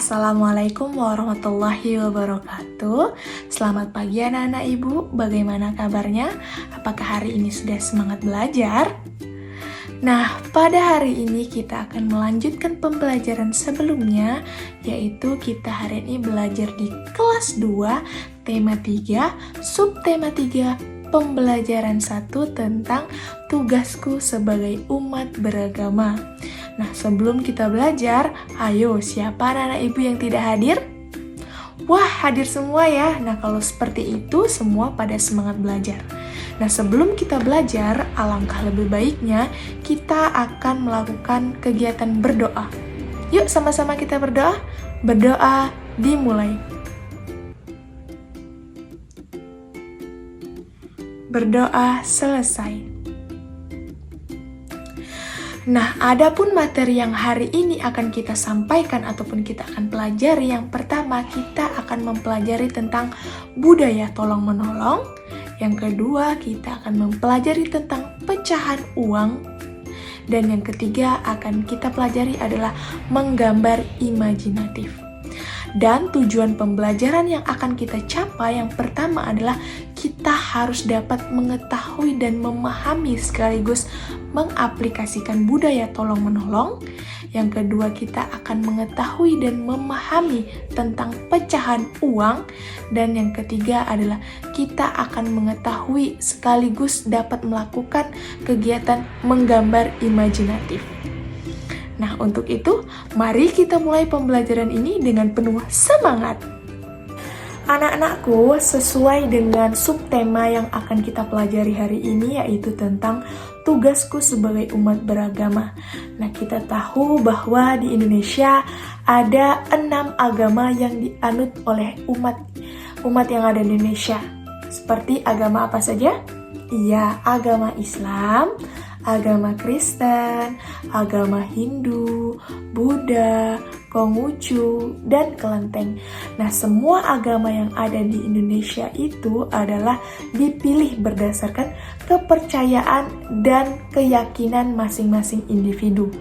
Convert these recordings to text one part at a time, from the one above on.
Assalamualaikum warahmatullahi wabarakatuh. Selamat pagi anak-anak ibu, bagaimana kabarnya? Apakah hari ini sudah semangat belajar? Nah, pada hari ini kita akan melanjutkan pembelajaran sebelumnya, yaitu kita hari ini belajar di kelas 2, tema 3, subtema 3, pembelajaran 1 tentang tugasku sebagai umat beragama. Nah, sebelum kita belajar, ayo siapa anak-anak ibu yang tidak hadir? Wah, hadir semua ya. Nah, kalau seperti itu semua pada semangat belajar. Nah, sebelum kita belajar, alangkah lebih baiknya kita akan melakukan kegiatan berdoa. Yuk sama-sama kita berdoa. Berdoa dimulai. Berdoa selesai. Nah, adapun materi yang hari ini akan kita sampaikan ataupun kita akan pelajari, yang pertama kita akan mempelajari tentang budaya tolong-menolong. Yang kedua, kita akan mempelajari tentang pecahan uang. Dan yang ketiga akan kita pelajari adalah menggambar imajinatif. Dan tujuan pembelajaran yang akan kita capai yang pertama adalah kita harus dapat mengetahui dan memahami sekaligus mengaplikasikan budaya tolong-menolong. Yang kedua, kita akan mengetahui dan memahami tentang pecahan uang. Dan yang ketiga adalah kita akan mengetahui sekaligus dapat melakukan kegiatan menggambar imajinatif. Nah, untuk itu, mari kita mulai pembelajaran ini dengan penuh semangat. Anak-anakku, sesuai dengan subtema yang akan kita pelajari hari ini, yaitu tentang tugasku sebagai umat beragama. Nah, kita tahu bahwa di Indonesia ada 6 agama yang dianut oleh umat yang ada di Indonesia. Seperti agama apa saja? Iya, agama Islam, agama Kristen, agama Hindu, Buddha, Konghucu, dan Kelenteng. Nah, semua agama yang ada di Indonesia itu adalah dipilih berdasarkan kepercayaan dan keyakinan masing-masing individu.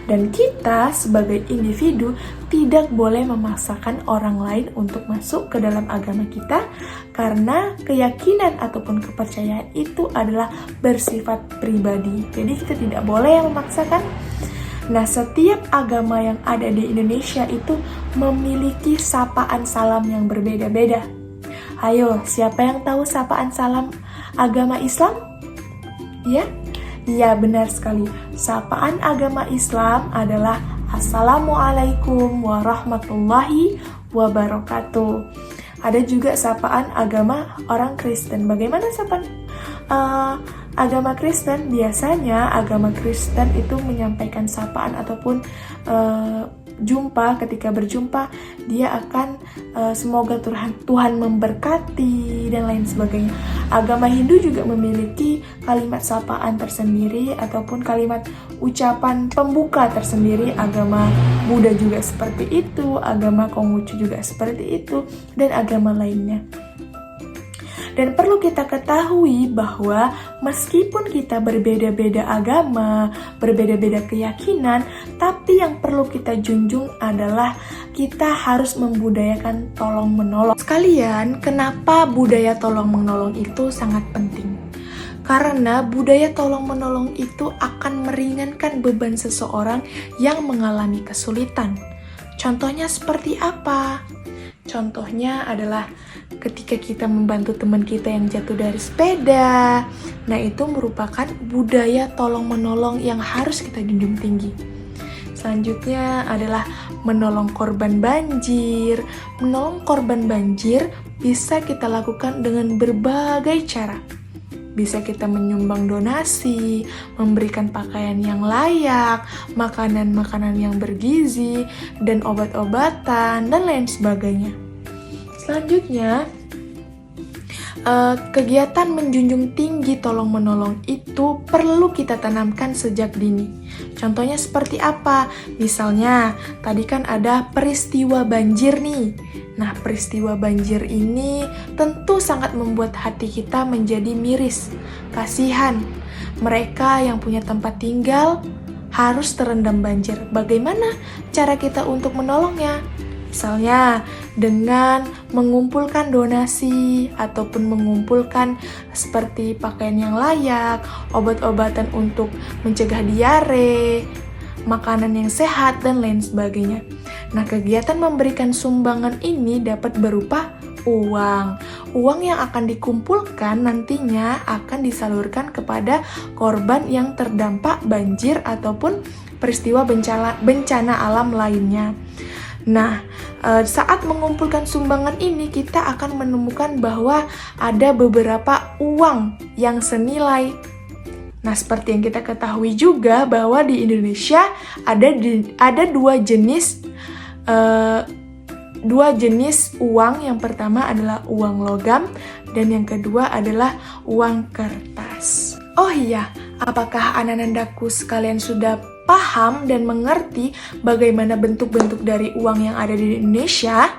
Dan kita sebagai individu tidak boleh memaksakan orang lain untuk masuk ke dalam agama kita, karena keyakinan ataupun kepercayaan itu adalah bersifat pribadi. Jadi kita tidak boleh memaksakan. Nah, setiap agama yang ada di Indonesia itu memiliki sapaan salam yang berbeda-beda. Ayo, siapa yang tahu sapaan salam agama Islam? Ya? Iya, benar sekali. Sapaan agama Islam adalah Assalamualaikum warahmatullahi wabarakatuh. Ada juga sapaan agama orang Kristen. Bagaimana sapaan agama Kristen? Biasanya agama Kristen itu menyampaikan sapaan ataupun jumpa. Ketika berjumpa, dia akan semoga Tuhan memberkati dan lain sebagainya. Agama Hindu juga memiliki kalimat sapaan tersendiri ataupun kalimat ucapan pembuka tersendiri. Agama Buddha juga seperti itu, agama Konghucu juga seperti itu, dan agama lainnya. Dan perlu kita ketahui bahwa meskipun kita berbeda-beda agama, berbeda-beda keyakinan, tapi yang perlu kita junjung adalah kita harus membudayakan tolong-menolong. Sekalian, kenapa budaya tolong-menolong itu sangat penting? Karena budaya tolong-menolong itu akan meringankan beban seseorang yang mengalami kesulitan. Contohnya seperti apa? Contohnya adalah ketika kita membantu teman kita yang jatuh dari sepeda. Nah, itu merupakan budaya tolong-menolong yang harus kita junjung tinggi. Selanjutnya adalah menolong korban banjir. Menolong korban banjir bisa kita lakukan dengan berbagai cara. Bisa kita menyumbang donasi, memberikan pakaian yang layak, makanan-makanan yang bergizi, dan obat-obatan, dan lain sebagainya. Selanjutnya, kegiatan menjunjung tinggi tolong-menolong itu perlu kita tanamkan sejak dini. Contohnya seperti apa? Misalnya, tadi kan ada peristiwa banjir nih. Nah, peristiwa banjir ini tentu sangat membuat hati kita menjadi miris, kasihan. Mereka yang punya tempat tinggal harus terendam banjir. Bagaimana cara kita untuk menolongnya? Misalnya dengan mengumpulkan donasi ataupun mengumpulkan seperti pakaian yang layak, obat-obatan untuk mencegah diare, makanan yang sehat, dan lain sebagainya. Nah, kegiatan memberikan sumbangan ini dapat berupa uang. Uang yang akan dikumpulkan nantinya akan disalurkan kepada korban yang terdampak banjir ataupun peristiwa bencana alam lainnya. Nah, saat mengumpulkan sumbangan ini kita akan menemukan bahwa ada beberapa uang yang senilai. Nah, seperti yang kita ketahui juga bahwa di Indonesia ada dua jenis uang. Yang pertama adalah uang logam dan yang kedua adalah uang kertas. Oh iya, apakah anak-anakku sekalian sudah paham dan mengerti bagaimana bentuk-bentuk dari uang yang ada di Indonesia?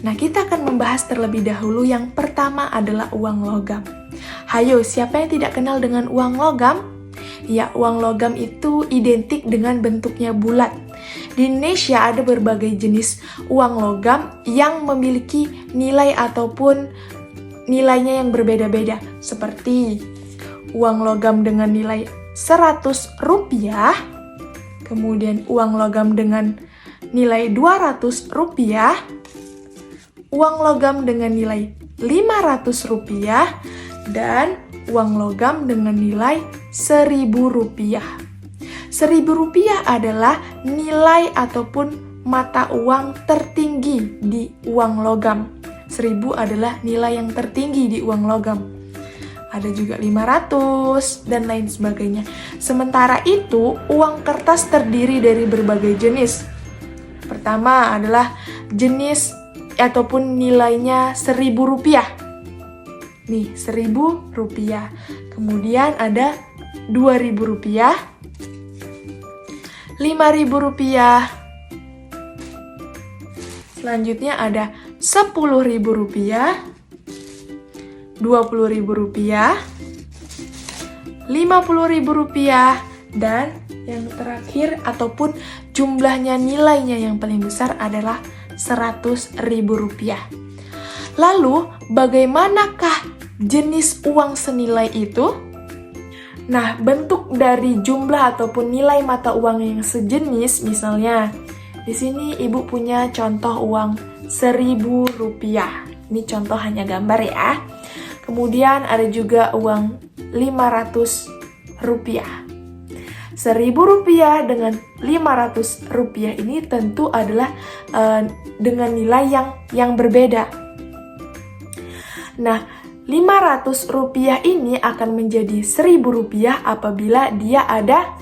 Nah, kita akan membahas terlebih dahulu. Yang pertama adalah uang logam. Hayo, siapa yang tidak kenal dengan uang logam? Ya, uang logam itu identik dengan bentuknya bulat. Di Indonesia ada berbagai jenis uang logam yang memiliki nilai ataupun nilainya yang berbeda-beda. Seperti uang logam dengan nilai 100 rupiah, kemudian uang logam dengan nilai 200 rupiah, uang logam dengan nilai 500 rupiah, dan uang logam dengan nilai 1.000 rupiah. 1.000 rupiah adalah nilai ataupun mata uang tertinggi di uang logam. 1.000 adalah nilai yang tertinggi di uang logam. Ada juga 500 dan lain sebagainya. Sementara itu, uang kertas terdiri dari berbagai jenis. Pertama adalah jenis ataupun nilainya 1.000 rupiah. Nih, 1.000 rupiah. Kemudian ada 2.000 rupiah, 5.000 rupiah. Selanjutnya ada 10.000 rupiah, 20.000 rupiah, 50.000 rupiah, dan yang terakhir ataupun jumlahnya nilainya yang paling besar adalah 100.000 rupiah. Lalu, bagaimanakah jenis uang senilai itu? Nah, bentuk dari jumlah ataupun nilai mata uang yang sejenis, misalnya di sini ibu punya contoh uang 1.000 rupiah. Ini contoh hanya gambar ya. Kemudian ada juga uang 500 rupiah. 1.000 rupiah dengan 500 rupiah ini tentu adalah dengan nilai yang berbeda. Nah, 500 rupiah ini akan menjadi 1.000 rupiah apabila dia ada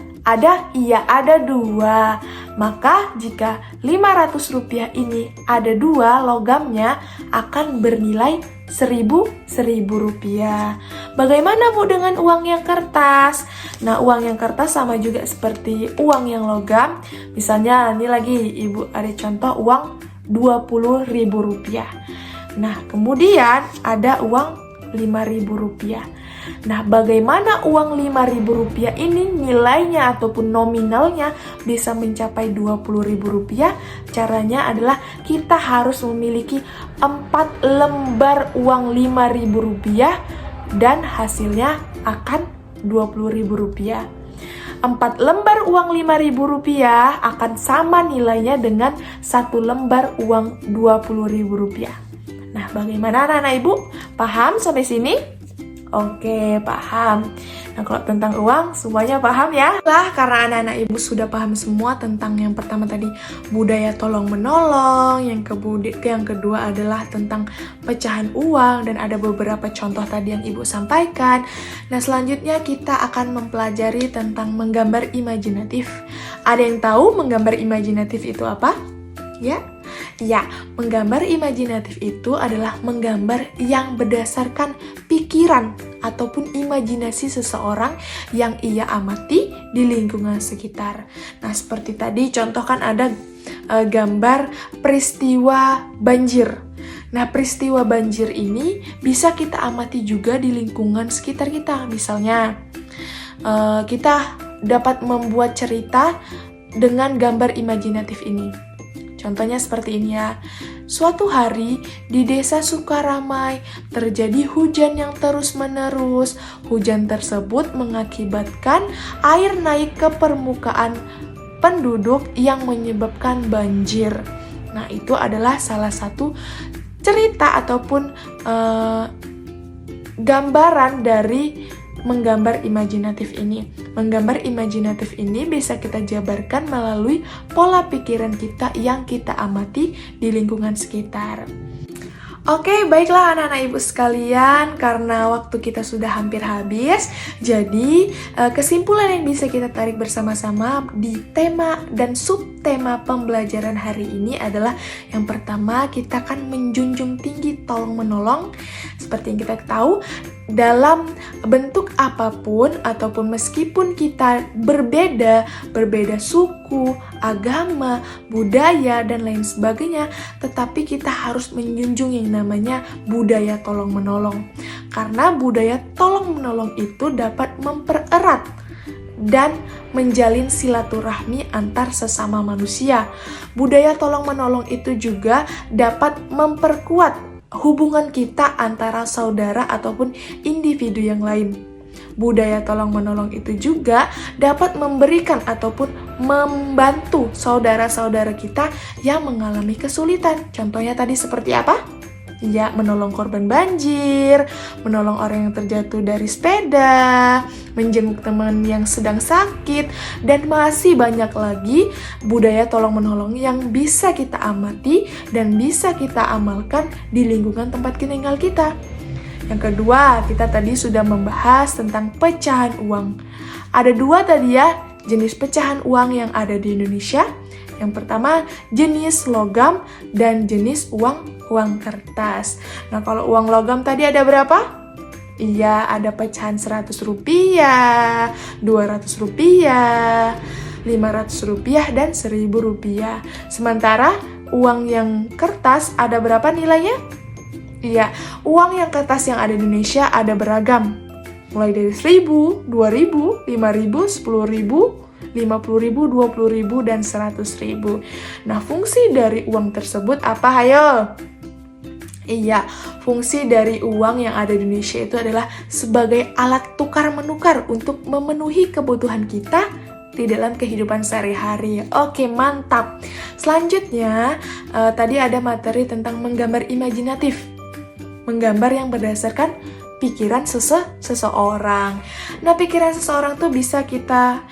dua. Maka jika 500 rupiah ini ada dua, logamnya akan bernilai 1.000 rupiah. Bagaimana Bu dengan uang yang kertas? Nah, uang yang kertas sama juga seperti uang yang logam. Misalnya ini lagi Ibu ada contoh uang 20.000 rupiah. Nah, kemudian ada uang 5.000 rupiah. Nah, bagaimana uang 5.000 rupiah ini nilainya ataupun nominalnya bisa mencapai 20.000 rupiah? Caranya adalah kita harus memiliki 4 lembar uang 5.000 rupiah dan hasilnya akan 20.000 rupiah. 4 lembar uang 5.000 rupiah akan sama nilainya dengan 1 lembar uang 20.000 rupiah. Nah, bagaimana anak-anak ibu? Paham sampai sini? Oke, paham. Nah, kalau tentang uang, semuanya paham ya? Lah, karena anak-anak ibu sudah paham semua tentang yang pertama tadi, budaya tolong-menolong, yang kedua adalah tentang pecahan uang, dan ada beberapa contoh tadi yang ibu sampaikan. Nah, selanjutnya kita akan mempelajari tentang menggambar imajinatif. Ada yang tahu menggambar imajinatif itu apa? Ya, menggambar imajinatif itu adalah menggambar yang berdasarkan pikiran ataupun imajinasi seseorang yang ia amati di lingkungan sekitar. Nah, seperti tadi contoh kan ada gambar peristiwa banjir. Nah, peristiwa banjir ini bisa kita amati juga di lingkungan sekitar kita. Misalnya, kita dapat membuat cerita dengan gambar imajinatif ini. Contohnya seperti ini ya. Suatu hari di desa Sukaramai terjadi hujan yang terus-menerus. Hujan tersebut mengakibatkan air naik ke permukaan penduduk yang menyebabkan banjir. Nah, itu adalah salah satu cerita ataupun gambaran dari menggambar imajinatif ini. Menggambar imajinatif ini bisa kita jabarkan melalui pola pikiran kita yang kita amati di lingkungan sekitar. Oke, baiklah anak-anak ibu sekalian, karena waktu kita sudah hampir habis, jadi kesimpulan yang bisa kita tarik bersama-sama di tema dan subtema pembelajaran hari ini adalah yang pertama, kita akan menjunjung tinggi tolong-menolong. Seperti yang kita tahu, dalam bentuk apapun ataupun meskipun kita berbeda suku, agama, budaya, dan lain sebagainya, tetapi kita harus menjunjung yang namanya budaya tolong-menolong. Karena budaya tolong-menolong itu dapat mempererat dan menjalin silaturahmi antar sesama manusia. Budaya tolong-menolong itu juga dapat memperkuat hubungan kita antara saudara ataupun individu yang lain. Budaya tolong-menolong itu juga dapat memberikan ataupun membantu saudara-saudara kita yang mengalami kesulitan. Contohnya tadi seperti apa? Ya, menolong korban banjir, menolong orang yang terjatuh dari sepeda, menjenguk teman yang sedang sakit, dan masih banyak lagi budaya tolong-menolong yang bisa kita amati dan bisa kita amalkan di lingkungan tempat tinggal kita. Yang kedua, kita tadi sudah membahas tentang pecahan uang. Ada dua tadi ya, jenis pecahan uang yang ada di Indonesia. Yang pertama, jenis logam dan jenis uang kertas. Nah, kalau uang logam tadi ada berapa? Iya, ada pecahan 100 rupiah, 200 rupiah, 500 rupiah, dan 1000 rupiah. Sementara uang yang kertas ada berapa nilainya? Iya, uang yang kertas yang ada di Indonesia ada beragam. Mulai dari 1000, 2000, 5000, 10000, 50.000, 20.000, dan 100.000. Nah, fungsi dari uang tersebut apa, hayo? Iya, fungsi dari uang yang ada di Indonesia itu adalah sebagai alat tukar-menukar untuk memenuhi kebutuhan kita di dalam kehidupan sehari-hari. Oke, mantap. Selanjutnya, tadi ada materi tentang menggambar imajinatif. Menggambar yang berdasarkan pikiran seseorang. Nah, pikiran seseorang tuh bisa kita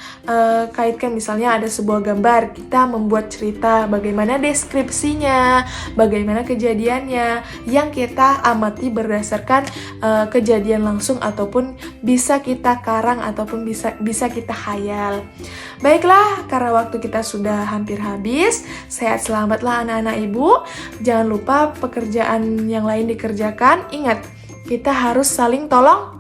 kaitkan, misalnya ada sebuah gambar, kita membuat cerita bagaimana deskripsinya, bagaimana kejadiannya yang kita amati berdasarkan kejadian langsung ataupun bisa kita karang ataupun bisa kita hayal. Baiklah, karena waktu kita sudah hampir habis, sehat selamatlah anak-anak ibu. Jangan lupa pekerjaan yang lain dikerjakan. Ingat, kita harus saling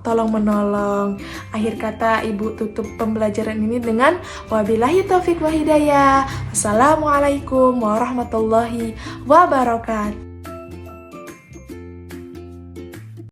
tolong-menolong. Akhir kata, Ibu tutup pembelajaran ini dengan wabillahi taufiq wa hidayah. Wassalamualaikum warahmatullahi wabarakatuh.